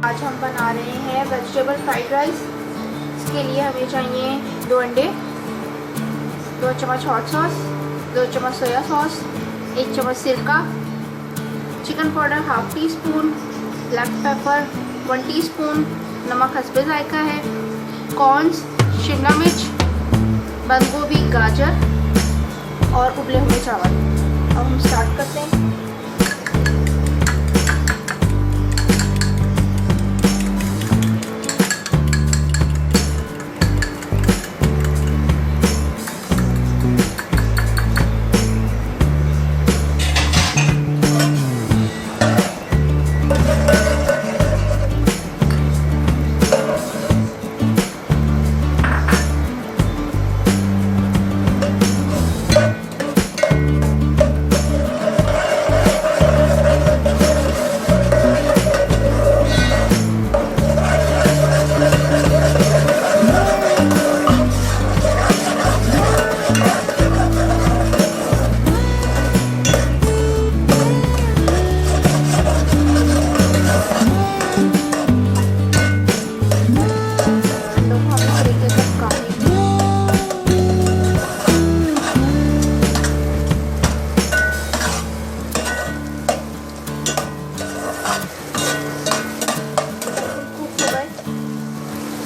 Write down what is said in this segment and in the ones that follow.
आज हम बना रहे हैं वेजिटेबल फ्राइड राइस। इसके लिए हमें चाहिए 2 अंडे, 2 चम्मच हॉट सॉस, 2 चम्मच सोया सॉस, 1 चम्मच सिरका, chicken powder half tea spoon, black pepper 1 teaspoon, नमक हस्बे जायका है, कॉर्न्स, शिमला मिर्च, बंद गोभी, गाजर और उबले हुए चावल। अब हम स्टार्ट करते हैं।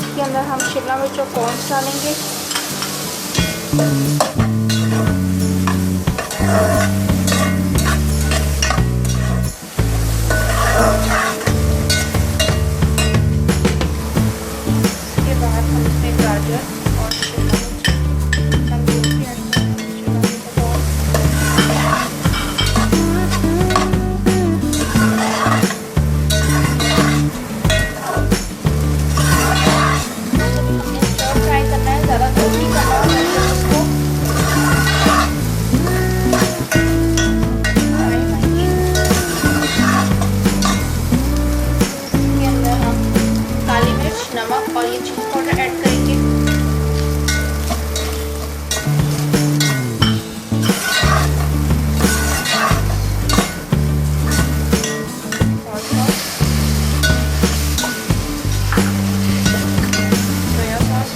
इसके अंदर हम शिमला मिर्च और कॉर्न्स डालेंगे। इसके बाद हम इसमें गाजर और शिमला नमक और ये चिली पाउडर ऐड करेंगे। और सोया सॉस,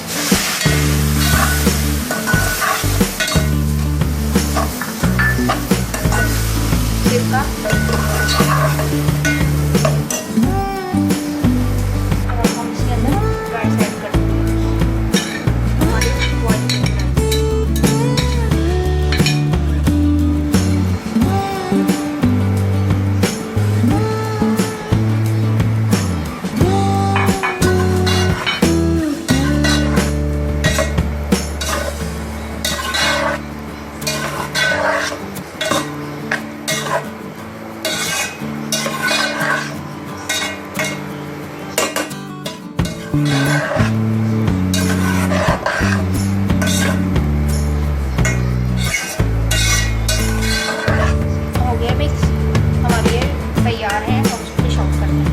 सिरका, हो गया मिक्स। हमारे ये तैयार है, हम उसको डिश आउट करते हैं।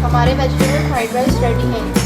हमारे वेजिटेबल फ्राइड राइस रेडी है।